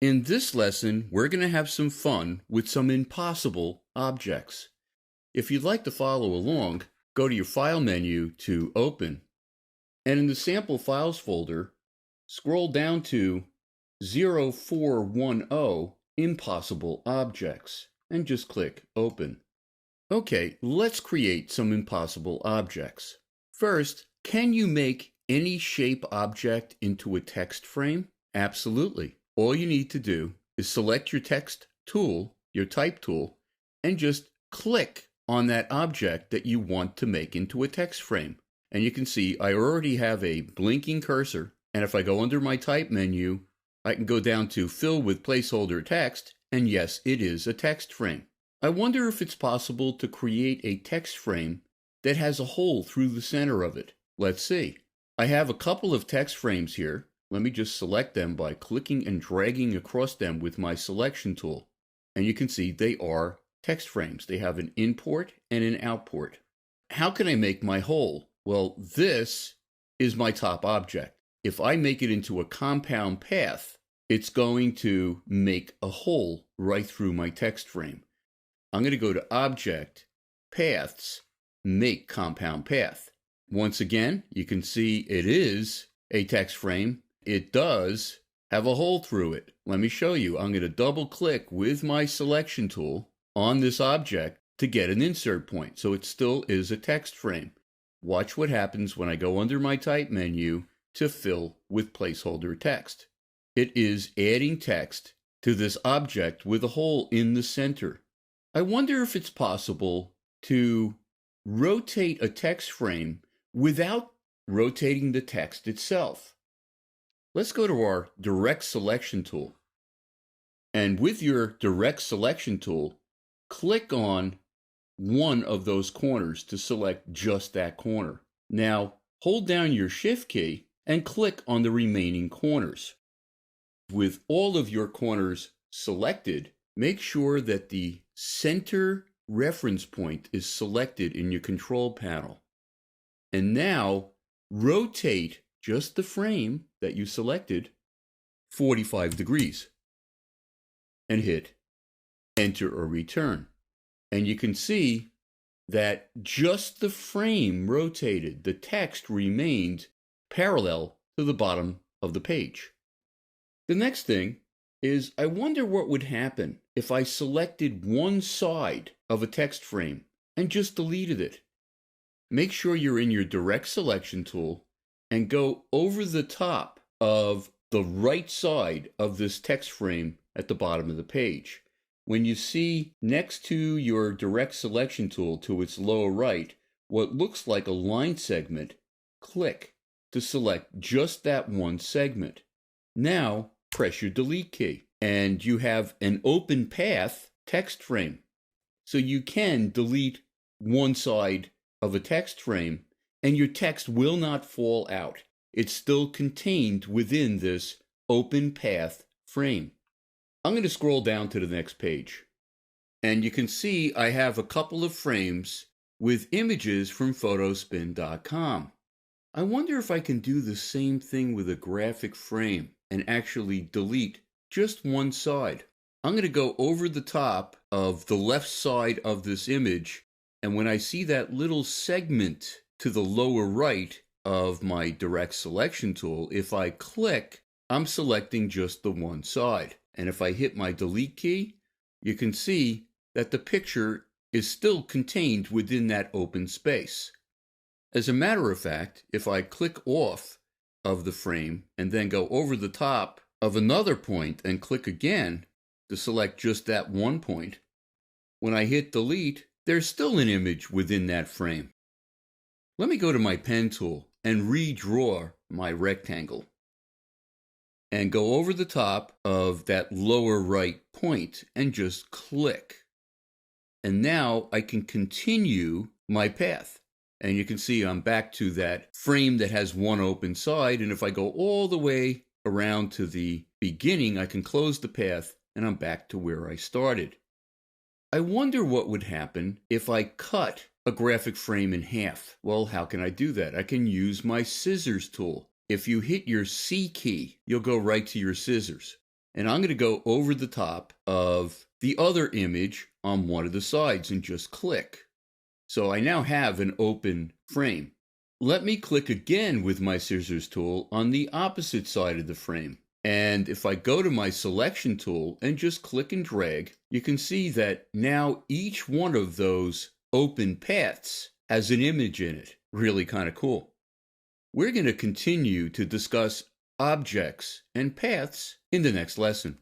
In this lesson, we're going to have some fun with some impossible objects. If you'd like to follow along, go to your File menu to Open, and in the Sample Files folder, scroll down to 0410 Impossible Objects, and just click Open. Okay, let's create some impossible objects. First, can you make any shape object into a text frame? Absolutely. All you need to do is select your text tool, your type tool, and just click on that object that you want to make into a text frame. And you can see I already have a blinking cursor, and if I go under my type menu, I can go down to Fill with Placeholder Text, and yes, it is a text frame. I wonder if it's possible to create a text frame that has a hole through the center of it. Let's see. I have a couple of text frames here. Let me just select them by clicking and dragging across them with my selection tool. And you can see they are text frames. They have an import and an output. How can I make my hole? Well, this is my top object. If I make it into a compound path, it's going to make a hole right through my text frame. I'm going to go to Object, Paths, Make Compound Path. Once again, you can see it is a text frame. It does have a hole through it. Let me show you. I'm going to double click with my selection tool on this object to get an insert point. So it still is a text frame. Watch what happens when I go under my type menu to Fill with Placeholder Text. It is adding text to this object with a hole in the center. I wonder if it's possible to rotate a text frame without rotating the text itself. Let's go to our Direct Selection tool. And with your Direct Selection tool, click on one of those corners to select just that corner. Now, hold down your Shift key and click on the remaining corners. With all of your corners selected, make sure that the center reference point is selected in your control panel. And now, rotate just the frame that you selected 45 degrees and hit Enter or Return. And you can see that just the frame rotated. The text remained parallel to the bottom of the page. The next thing is I wonder what would happen if I selected one side of a text frame and just deleted it. Make sure you're in your Direct Selection tool and go over the top of the right side of this text frame at the bottom of the page. When you see next to your Direct Selection tool to its lower right what looks like a line segment, click to select just that one segment. Now press your Delete key and you have an open path text frame. So you can delete one side of a text frame and your text will not fall out. It's still contained within this open path frame. I'm going to scroll down to the next page. And you can see I have a couple of frames with images from photospin.com. I wonder if I can do the same thing with a graphic frame and actually delete just one side. I'm going to go over the top of the left side of this image, and when I see that little segment to the lower right of my Direct Selection tool, if I click, I'm selecting just the one side. And if I hit my Delete key, you can see that the picture is still contained within that open space. As a matter of fact, if I click off of the frame and then go over the top of another point and click again to select just that one point, when I hit Delete, there's still an image within that frame. Let me go to my pen tool and redraw my rectangle and go over the top of that lower right point and just click. And now I can continue my path. And you can see I'm back to that frame that has one open side. And if I go all the way around to the beginning, I can close the path and I'm back to where I started. I wonder what would happen if I cut a graphic frame in half. Well, how can I do that? I can use my scissors tool. If you hit your C key, you'll go right to your scissors. And I'm going to go over the top of the other image on one of the sides and just click. So I now have an open frame. Let me click again with my scissors tool on the opposite side of the frame. And if I go to my selection tool and just click and drag, you can see that now each one of those open paths has an image in it. Really kind of cool. We're going to continue to discuss objects and paths in the next lesson.